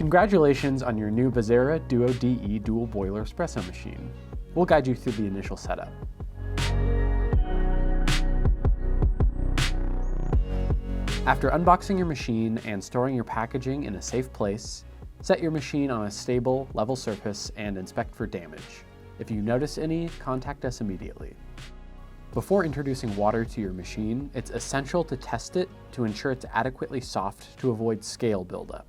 Congratulations on your new Bezzera Duo DE dual boiler espresso machine. We'll guide you through the initial setup. After unboxing your machine and storing your packaging in a safe place, set your machine on a stable, level surface and inspect for damage. If you notice any, contact us immediately. Before introducing water to your machine, it's essential to test it to ensure it's adequately soft to avoid scale buildup.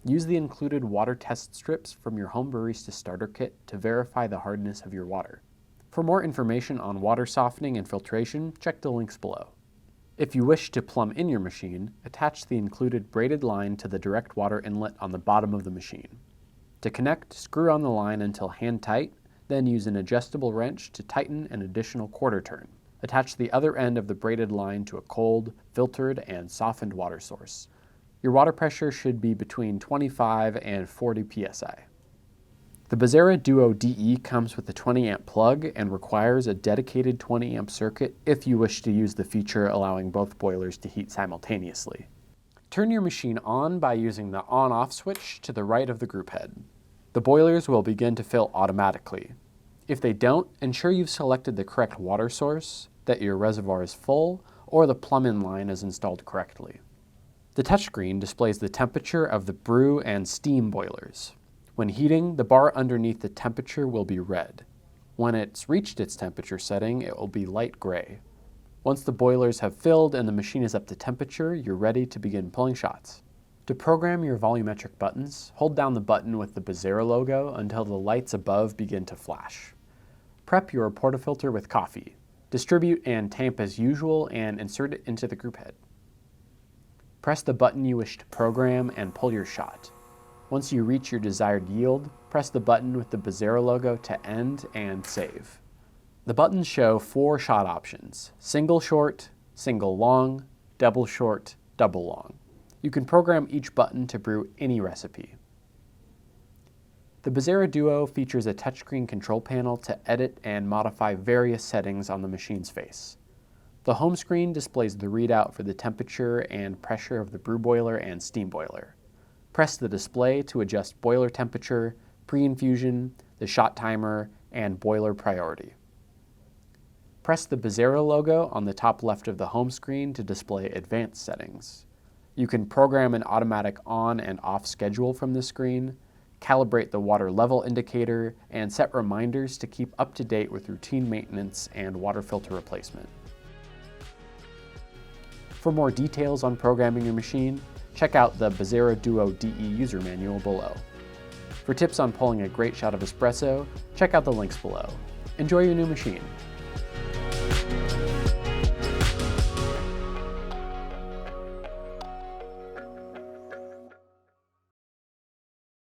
Use the included water test strips from your home barista starter kit to verify the hardness of your water. For more information on water softening and filtration, check the links below. If you wish to plumb in your machine, attach the included braided line to the direct water inlet on the bottom of the machine. To connect, screw on the line until hand tight, then use an adjustable wrench to tighten an additional quarter turn. Attach the other end of the braided line to a cold, filtered, and softened water source. Your water pressure should be between 25 and 40 psi. The Bezzera Duo DE comes with a 20 amp plug and requires a dedicated 20 amp circuit if you wish to use the feature allowing both boilers to heat simultaneously. Turn your machine on by using the on-off switch to the right of the group head. The boilers will begin to fill automatically. If they don't, ensure you've selected the correct water source, that your reservoir is full, or the plumb-in line is installed correctly. The touchscreen displays the temperature of the brew and steam boilers. When heating, the bar underneath the temperature will be red. When it's reached its temperature setting, it will be light gray. Once the boilers have filled and the machine is up to temperature, you're ready to begin pulling shots. To program your volumetric buttons, hold down the button with the Bezzera logo until the lights above begin to flash. Prep your portafilter with coffee. Distribute and tamp as usual and insert it into the group head. Press the button you wish to program and pull your shot. Once you reach your desired yield, press the button with the Bezzera logo to end and save. The buttons show 4 shot options: single short, single long, double short, double long. You can program each button to brew any recipe. The Bezzera Duo features a touchscreen control panel to edit and modify various settings on the machine's face. The home screen displays the readout for the temperature and pressure of the brew boiler and steam boiler. Press the display to adjust boiler temperature, pre-infusion, the shot timer, and boiler priority. Press the Bezzera logo on the top left of the home screen to display advanced settings. You can program an automatic on and off schedule from the screen, calibrate the water level indicator, and set reminders to keep up to date with routine maintenance and water filter replacement. For more details on programming your machine, check out the Bezzera Duo DE user manual below. For tips on pulling a great shot of espresso, check out the links below. Enjoy your new machine.